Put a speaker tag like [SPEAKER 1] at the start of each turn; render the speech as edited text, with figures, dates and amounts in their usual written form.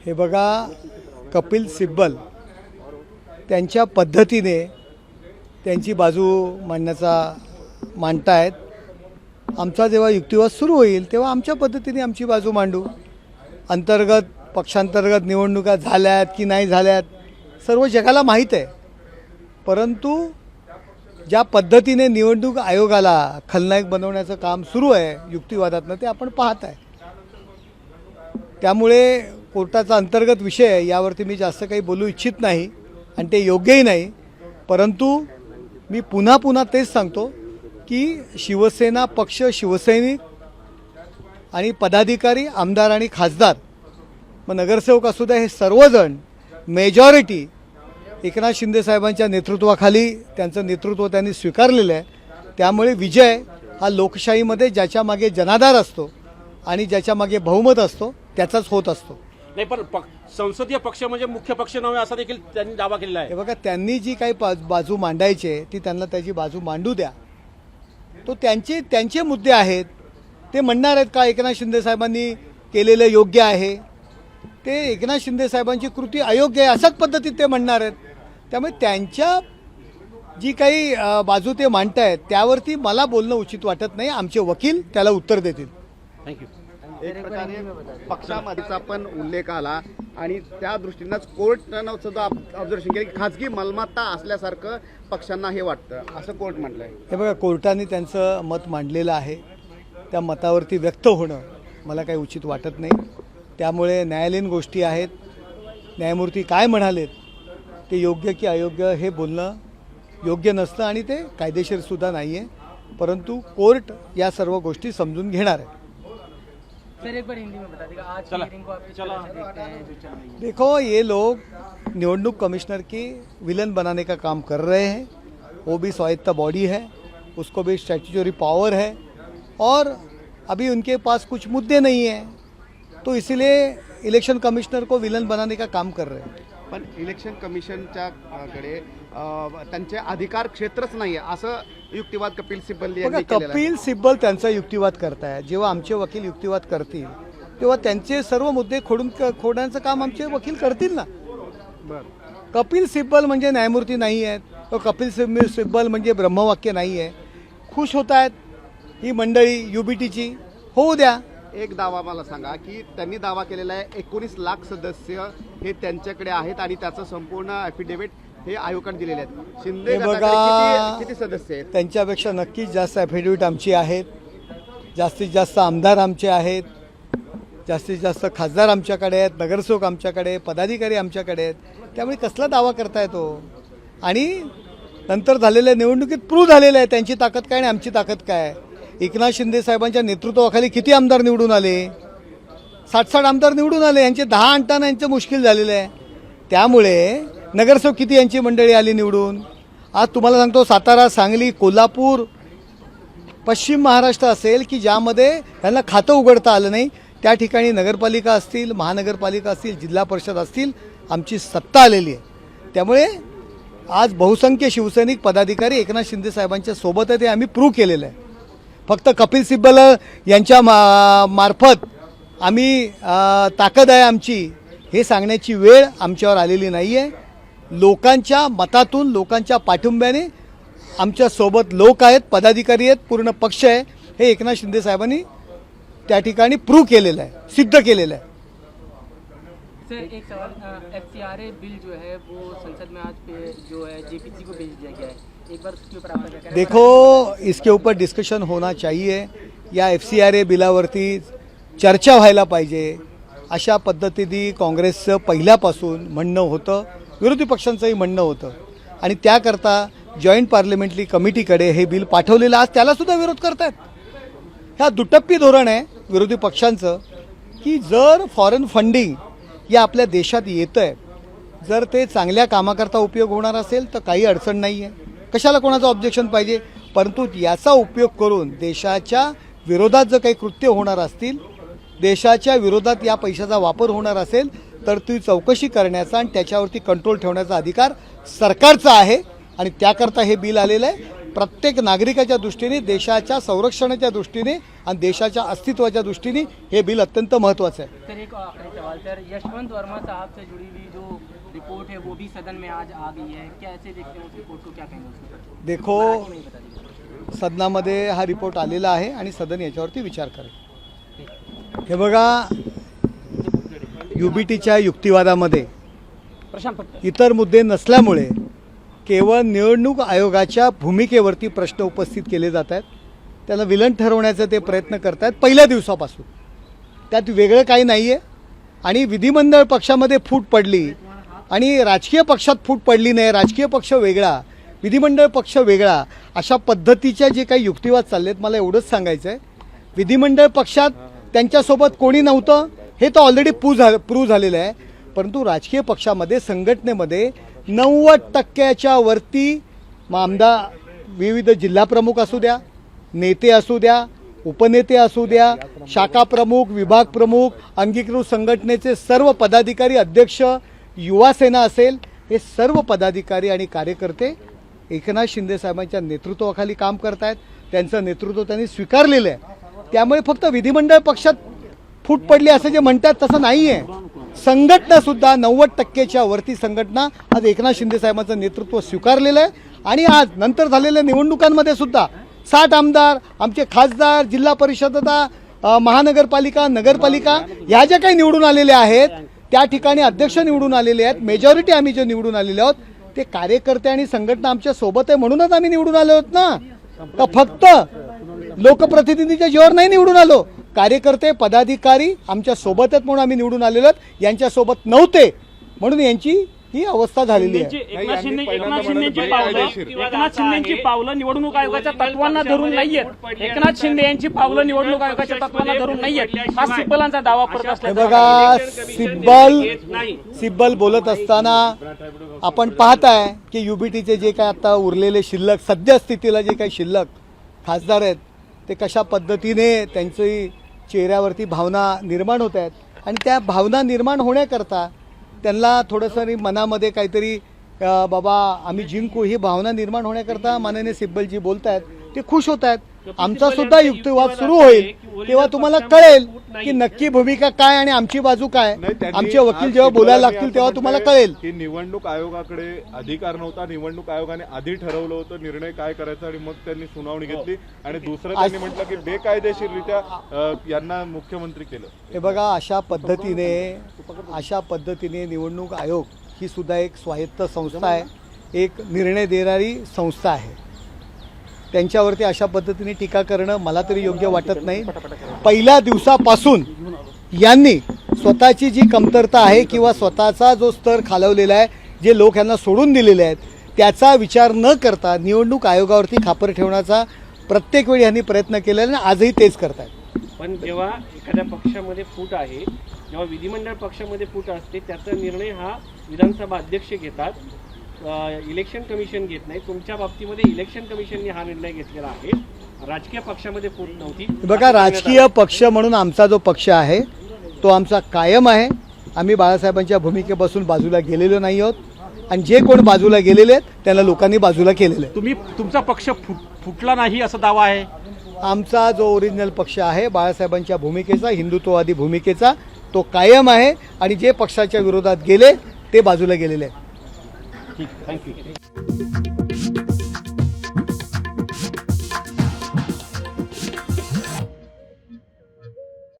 [SPEAKER 1] हे बघा, कपिल सिब्बल त्यांच्या पद्धतीने त्यांची बाजू मांडतायत. आमचा जेव्हा युक्तिवाद सुरू होईल तेव्हा आमच्या पद्धतीने आमची बाजू मांडू. पक्षांतर्गत निवडणुका झाल्यात की नाही झाल्यात सर्व जगाला माहीत आहे. परंतु ज्या पद्धतीने निवडणूक आयोगाला खलनायक बनवण्याचं काम सुरू आहे युक्तिवादातनं ते आपण पाहत आहे. त्यामुळे कोर्टाचा अंतर्गत विषय आहे, यावरती मी जास्त काही बोलू इच्छित नाही आणि ते योग्यही नाही. परंतु मी पुन्हा तेच सांगतो की शिवसेना पक्ष, शिवसैनिक आणि पदाधिकारी, आमदार आणि खासदार, मग नगरसेवक असू द्या, हे सर्वजण मेजॉरिटी एकनाथ शिंदे साहेबांच्या नेतृत्वाखाली त्यांचं नेतृत्व त्यांनी स्वीकारलेलं आहे. त्यामुळे विजय हा लोकशाहीमध्ये ज्याच्या मागे जनाधार असतो आणि ज्याच्या मागे बहुमत असतो त्याचाच होत असतो.
[SPEAKER 2] नाही, पण संसदीय पक्ष म्हणजे मुख्य पक्ष नव्हे असा देखील त्यांनी दावा केलेला आहे.
[SPEAKER 1] हे बघा, त्यांनी जी काही बाजू मांडायची आहे ती त्यांना त्याची बाजू मांडू द्या. तो त्यांचे मुद्दे आहेत, ते म्हणणार आहेत का एकनाथ शिंदे साहेबांनी केलेलं योग्य आहे, ते एकनाथ शिंदे साहेबांची कृती अयोग्य आहे अशाच पद्धतीत ते म्हणणार आहेत. त्यामुळे त्यांच्या जी काही बाजू ते मांडतायत त्यावरती मला बोलणं उचित वाटत नाही. आमचे वकील त्याला उत्तर देतील.
[SPEAKER 2] थँक्यू.
[SPEAKER 3] एक प्रकारे पक्षामध्येचा पण उल्लेख आला आणि त्या दृष्टीनंच कोर्टानं सुद्धा ऑब्झर्वेशन केलं की खाजगी मालमत्ता असल्यासारखं पक्षांना हे वाटतं, असं कोर्ट म्हटलंय.
[SPEAKER 1] हे बघा, कोर्टाने त्यांचं मत मांडलेलं आहे. त्या मतावरती व्यक्त होणं मला काही उचित वाटत नाही. त्यामुळे न्यायालयीन गोष्टी आहेत. न्यायमूर्ती काय म्हणालेत ते योग्य की अयोग्य हे बोलणं योग्य नसतं आणि ते कायदेशीरसुद्धा नाही आहे. परंतु कोर्ट या सर्व गोष्टी समजून घेणार आहे.
[SPEAKER 4] सर, एक बार हिंदी में बता देगा आज की मीटिंग को आप किस तरह से देखते हैं जो चल रही है?
[SPEAKER 1] देखो, ये लोग निवडणूक कमिश्नर की विलन बनाने का काम कर रहे हैं. वो भी स्वायत्त बॉडी है, उसको भी स्टैट्यूटरी पावर है और अभी उनके पास कुछ मुद्दे नहीं हैं, तो इसीलिए इलेक्शन कमिश्नर को विलन बनाने का काम कर रहे हैं.
[SPEAKER 3] पण इलेक्शन कमिशनच्या कडे त्यांचे अधिकार क्षेत्रच नाही आहे असं युक्तिवाद कपिल सिब्बल यांनी केलेला आहे.
[SPEAKER 1] कपिल सिब्बल त्यांचा युक्तिवाद करताय. जेव्हा आमचे वकील युक्तिवाद करतील तेव्हा त्यांचे सर्व मुद्दे खोडण्याचं काम आमचे वकील करतील ना. कपिल सिब्बल म्हणजे न्यायमूर्ती नाही आहेत, तो कपिल सिब्बल म्हणजे ब्रह्मवाक्य नाही आहे. खुश होत आहेत ही मंडळी UBTची, होऊ द्या.
[SPEAKER 3] एक दावा मला सांगा की त्यांनी दावा केलेला आहे 19 लाख सदस्य हे त्यांच्याकडे आहेत आणि त्याचं संपूर्ण ॲफिडेव्हिट हे आयोगाने दिलेले आहेत. शिंदे गटाकडे किती सदस्य आहेत?
[SPEAKER 1] त्यांच्यापेक्षा नक्कीच जास्त ॲफिडेव्हिट आमची आहेत. जास्तीत जास्त आमदार आमचे आहेत, जास्तीत जास्त खासदार आमच्याकडे आहेत, नगरसेवक आमच्याकडे, पदाधिकारी आमच्याकडे आहेत. त्यामुळे कसला दावा करता येतो? आणि नंतर झालेल्या निवडणुकीत प्रूव्ह झालेलं आहे त्यांची ताकद काय आणि आमची ताकद काय. एकनाथ शिंदे साहेबांच्या नेतृत्वाखाली किती आमदार निवडून आले? 60 आमदार निवडून आले. यांचे 10 आणताना यांचं मुश्किल झालेलं आहे. त्यामुळे नगरसेवक किती यांची मंडळी आली निवडून? आज तुम्हाला सांगतो, सातारा, सांगली, कोल्हापूर, पश्चिम महाराष्ट्र असेल की ज्यामध्ये त्यांना खातं उघडता आलं नाही, त्या ठिकाणी नगरपालिका असतील, महानगरपालिका असतील, जिल्हा परिषद असतील, आमची सत्ता आलेली आहे. त्यामुळे आज बहुसंख्य शिवसैनिक पदाधिकारी एकनाथ शिंदे साहेबांच्या सोबत आहे, ते आम्ही प्रूव्ह केलेलं आहे. फक्त कपिल सिब्बल यांच्या मार्फत आम्ही ताकद आहे आमची हे सांगण्याची वेळ आमच्यावर आलेली नाही आहे. लोकांच्या मतातून, लोकांच्या पाठिंब्याने आमच्या सोबत लोक आहेत, पदाधिकारी आहेत, पूर्ण पक्ष आहे, हे एकनाथ शिंदे साहेबांनी त्या ठिकाणी प्रूव्ह केलेलं आहे, सिद्ध केलेलं आहे.
[SPEAKER 4] सर, एक सवाल, FCRA बिल जो है वो संसद में आज जो है JPC को भेज दिया गया है. एक बार उसके ऊपर आपका क्या कहना है?
[SPEAKER 1] देखो, इसके ऊपर डिस्कशन होना चाहिए. या FCRA बिलावरती चर्चा व्हायला पाहिजे अशा पद्धतीने काँग्रेसचं पहिल्यापासून म्हणणं होतं, विरोधी पक्षांचंही म्हणणं होतं आणि त्याकरता जॉईंट पार्लमेंटरी कमिटीकडे हे बिल पाठवलेलं. आज त्यालासुद्धा विरोध करतात. ह्या दुटप्पी धोरण आहे विरोधी पक्षांचं की जर फॉरेन फंडिंग या आपल्या देशात येतं आहे, जर ते चांगल्या कामाकरता उपयोग होणार असेल तर काही अडचण नाही आहे, कशाला कोणाचं ऑब्जेक्शन पाहिजे. परंतु याचा उपयोग करून देशाच्या विरोधात जर काही कृत्य होणार असतील, देशाच्या विरोधात या पैशाचा वापर होणार असेल तर ती चौकशी करण्याचा आणि त्याच्यावरती कंट्रोल ठेवण्याचा अधिकार सरकारचा आहे आणि त्याकरता हे बिल आलेलं आहे. प्रत्येक नागरिकाच्या दृष्टीने, देशाच्या संरक्षणाच्या दृष्टीने आणि देशाच्या अस्तित्वाच्या दृष्टीने हे बिल अत्यंत महत्त्वाचं आहे.
[SPEAKER 4] सर एक आखिरी सवाल सर, यशवंत वर्मा साहब से जुड़ी हुई जो रिपोर्ट है वो भी सदन में आज आ गई है, कैसे देखते हैं उस रिपोर्ट को, क्या कहेंगे उसको?
[SPEAKER 1] देखो
[SPEAKER 4] मराठी में ही बता दीजिए.
[SPEAKER 1] सदनामध्ये हा रिपोर्ट आलेला आहे आणि सदन याच्यावरती विचार करेल. हे बघा, UBTच्या युक्तिवादामध्ये इतर मुद्दे नसल्यामुळे केवळ निवडणूक आयोगाच्या भूमिकेवरती प्रश्न उपस्थित केले जात आहेत. त्याला विलन ठरवण्याचा ते प्रयत्न करत आहेत पहिल्या दिवसापासून. त्यात वेगळं काही नाही आहे. आणि विधिमंडळ पक्षामध्ये फूट पडली आणि राजकीय पक्षात फूट पडली नाही, राजकीय पक्ष वेगळा, विधिमंडळ पक्ष वेगळा, अशा पद्धतीच्या जे काही युक्तिवाद चालले आहेत, मला एवढंच सांगायचं आहे, विधिमंडळ पक्षात त्यांच्यासोबत कोणी नव्हतं हे तर ऑलरेडी प्रूव्ह झालेलं आहे. परंतु राजकीय पक्षामध्ये, संघटनेमध्ये 90% वरती आमदार, विविध जिल्हाप्रमुख असू द्या, नेते असू द्या, उपनेते असू द्या, शाखा प्रमुख, विभाग प्रमुख, अंगीकृत संघटनेचे सर्व पदाधिकारी, अध्यक्ष, युवा सेना असेल, हे सर्व पदाधिकारी आणि कार्यकर्ते एकनाथ शिंदे साहेबांच्या नेतृत्वाखाली काम करत आहेत. त्यांचं नेतृत्व त्यांनी स्वीकारलेलं आहे. त्यामुळे फक्त विधिमंडळ पक्षात फूट पडली असं जे म्हणतात तसं नाही आहे. संघटनासुद्धा 90%च्या वरती संघटना आज एकनाथ शिंदे साहेबांचं नेतृत्व स्वीकारलेलं आहे. आणि आज नंतर झालेल्या निवडणुकांमध्ये सुद्धा 60 आमदार, आमचे खासदार, जिल्हा परिषदा, महानगरपालिका, नगरपालिका ह्या ज्या काही निवडून आलेल्या आहेत, त्या ठिकाणी अध्यक्ष निवडून आलेले आहेत. मेजॉरिटी आम्ही जे निवडून आलेले आहोत ते कार्यकर्ते आणि संघटना आमच्या सोबत आहे म्हणूनच आम्ही निवडून आलो आहोत ना. तर फक्त लोकप्रतिनिधीच्या जीवावर नाही निवडून आलो. कार्यकर्ते, पदाधिकारी आमच्या सोबत आहेत म्हणून आम्ही निवडून आलेलो आहेत. यांच्यासोबत नव्हते म्हणून यांची ही अवस्था झालेली आहे.
[SPEAKER 5] एकनाथ शिंदेची पावलं निवडणूक आयोगाच्या तत्वांना धरून नाहीयेत. एकनाथ शिंदे यांची पावलं निवडणूक आयोगाच्या तत्वांना धरून नाहीयेत. हा सिब्बलांचा दावा करत
[SPEAKER 1] हे
[SPEAKER 5] असल्याचा
[SPEAKER 1] बघा, सिब्बल बोलत असताना आपण पाहताय की UBTचे जे काय आता उरलेले शिल्लक, सध्या स्थितीला जे काही शिल्लक खासदार आहेत ते कशा पद्धतीने त्यांची चेहऱ्यावरती भावना निर्माण होत आहेत. आणि त्या भावना निर्माण होण्याकरता त्यांना थोडंसं मनामध्ये काहीतरी बाबा आम्ही जिंकू ही भावना निर्माण होण्याकरता माननीय सिब्बलजी बोलत आहेत, ते खुश होत आहेत. आमचा सुद्धा युक्तिवाद सुरू होईल तेव्हा तुम्हाला कळेल की नक्की भूमिका काय आणि आमची बाजू काय. आमचे वकील जेव्हा बोलायला लागतील तेव्हा तुम्हाला कळेल
[SPEAKER 6] की निवडणूक आयोगाकडे अधिकार नव्हता, निवडणूक आयोगाने आधी ठरवलं होतं निर्णय काय करायचा आणि मग त्यांनी सुनावणी घेतली आणि दुसरं त्यांनी म्हटलं की बेकायदेशीररित्या यांना मुख्यमंत्री केलं.
[SPEAKER 1] हे बघा, अशा पद्धतीने निवडणूक आयोग ही सुद्धा एक स्वायत्त संस्था आहे, एक निर्णय देणारी संस्था आहे. त्यांच्यावरती अशा पद्धतीने टीका करणं मला तरी योग्य वाटत नाही. पहिल्या दिवसापासून यांनी स्वतःची जी कमतरता आहे किंवा स्वतःचा जो स्तर खालवलेला आहे, जे लोक यांना सोडून दिलेले आहेत, त्याचा विचार न करता निवडणूक आयोगावरती खापर ठेवण्याचा प्रत्येक वेळी यांनी प्रयत्न केलेला आणि आजही तेच करतायत.
[SPEAKER 5] पण जेव्हा एखाद्या पक्षामध्ये फूट आहे, जेव्हा विधिमंडळ पक्षामध्ये फूट असते, त्याचा निर्णय हा विधानसभा अध्यक्ष घेतात, इलेक्शन कमिशन घेत नाही. तुमच्या बाबतीमध्ये इलेक्शन कमिशनने हा निर्णय घेतलेला आहे. राजकीय पक्षामध्ये फूट नव्हती.
[SPEAKER 1] बघा, राजकीय पक्ष म्हणून आमचा जो पक्ष आहे तो आमचा कायम आहे. आम्ही बाळासाहेबांच्या भूमिकेपासून बाजूला गेलेलो नाही आहोत आणि जे कोण बाजूला गेलेले आहेत त्यांना लोकांनी बाजूला केलेलं आहे.
[SPEAKER 2] तुमचा पक्ष फुटला नाही असा दावा आहे.
[SPEAKER 1] आमचा जो ओरिजिनल पक्ष आहे बाळासाहेबांच्या भूमिकेचा, हिंदुत्ववादी भूमिकेचा, तो कायम आहे आणि जे पक्षाच्या विरोधात गेले ते बाजूला गेलेले आहेत.
[SPEAKER 2] ठीक, थँक्यू.